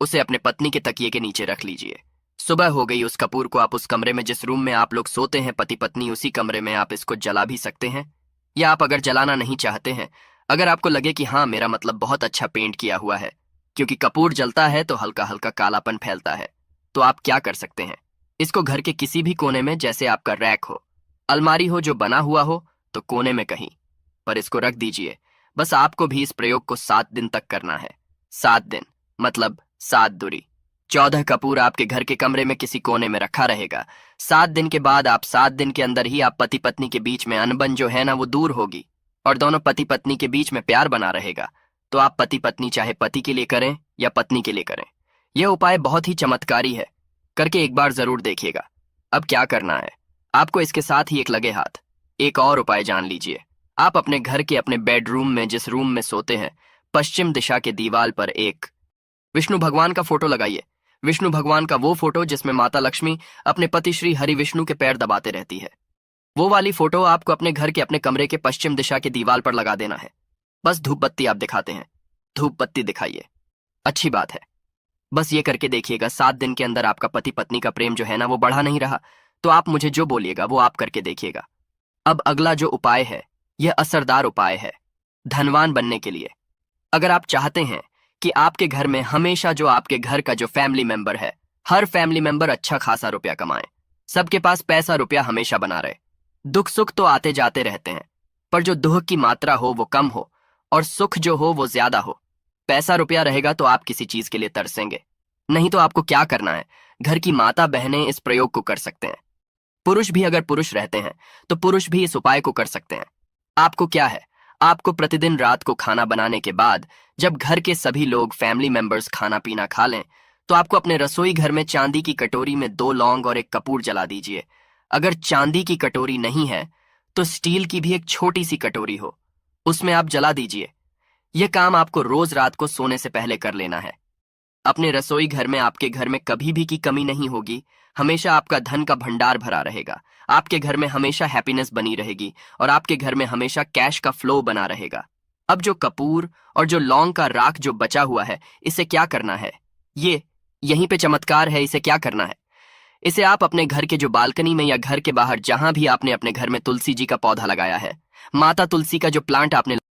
उसे अपने पत्नी के तकिए के नीचे रख लीजिए। सुबह हो गई, उस कपूर को आप उस कमरे में, जिस रूम में आप लोग सोते हैं पति पत्नी, उसी कमरे में आप इसको जला भी सकते हैं। या आप अगर जलाना नहीं चाहते हैं, अगर आपको लगे कि हाँ, मेरा मतलब बहुत अच्छा पेंट किया हुआ है, क्योंकि कपूर जलता है तो हल्का हल्का कालापन फैलता है, तो आप क्या कर सकते हैं? इसको घर के किसी भी कोने में, जैसे आपका रैक हो, अलमारी हो जो बना हुआ हो, तो कोने में कहीं पर इसको रख दीजिए। बस आपको भी इस प्रयोग को 7 दिन तक करना है। 7 दिन मतलब 7 दूरी 14 कपूर आपके घर के कमरे में किसी कोने में रखा रहेगा। 7 दिन के बाद, आप 7 दिन के अंदर ही आप पति पत्नी के बीच में अनबन जो है ना, वो दूर होगी और दोनों पति पत्नी के बीच में प्यार बना रहेगा। तो आप पति पत्नी चाहे पति के लिए करें या पत्नी के लिए करें, यह उपाय बहुत ही चमत्कारी है, करके एक बार जरूर देखिएगा। अब क्या करना है आपको, इसके साथ ही एक लगे हाथ एक और उपाय जान लीजिए। आप अपने घर के अपने बेडरूम में, जिस रूम में सोते हैं, पश्चिम दिशा के दीवार पर एक विष्णु भगवान का फोटो लगाइए। विष्णु भगवान का वो फोटो जिसमें माता लक्ष्मी अपने पति श्री हरि विष्णु के पैर दबाते रहती है, वो वाली फोटो आपको अपने घर के अपने कमरे के पश्चिम दिशा के दीवार पर लगा देना है। बस धूप बत्ती आप दिखाते हैं, धूप बत्ती दिखाइए, अच्छी बात है। बस ये करके देखिएगा, 7 दिन के अंदर आपका पति पत्नी का प्रेम जो है ना, वो बढ़ा नहीं रहा, तो आप मुझे जो बोलिएगा वो आप करके देखिएगा। अब अगला जो उपाय है, यह असरदार उपाय है धनवान बनने के लिए। अगर आप चाहते हैं कि आपके घर में हमेशा जो आपके घर का जो फैमिली मेंबर है, हर फैमिली मेंबर अच्छा खासा रुपया कमाए, सबके पास पैसा रुपया हमेशा बना रहे, दुख सुख तो आते जाते रहते हैं, पर जो दुख की मात्रा हो वो कम हो और सुख जो हो वो ज्यादा हो। पैसा रुपया रहेगा तो आप किसी चीज के लिए तरसेंगे, नहीं तो आपको क्या करना है, घर की माता बहनें इस प्रयोग को कर सकते हैं। पुरुष भी अगर पुरुष रहते हैं तो पुरुष भी इस उपाय को कर सकते हैं। आपको क्या है, आपको प्रतिदिन रात को खाना बनाने के बाद, जब घर के सभी लोग फैमिली मेंबर्स खाना पीना खा लें, तो आपको अपने रसोई घर में चांदी की कटोरी में 2 लौंग और एक कपूर जला दीजिए। अगर चांदी की कटोरी नहीं है तो स्टील की भी एक छोटी सी कटोरी हो, उसमें आप जला दीजिए। यह काम आपको रोज रात को सोने से पहले कर लेना है। अपने रसोई घर में, आपके घर में कभी भी की कमी नहीं होगी, हमेशा आपका धन का भंडार भरा रहेगा, आपके घर में हमेशा हैप्पीनेस बनी रहेगी और आपके घर में हमेशा कैश का फ्लो बना रहेगा। अब जो कपूर और जो लौंग का राख जो बचा हुआ है, इसे क्या करना है, ये यहीं पे चमत्कार है। इसे क्या करना है, इसे आप अपने घर के जो बालकनी में या घर के बाहर, जहां भी आपने अपने घर में तुलसी जी का पौधा लगाया है, माता तुलसी का जो प्लांट आपने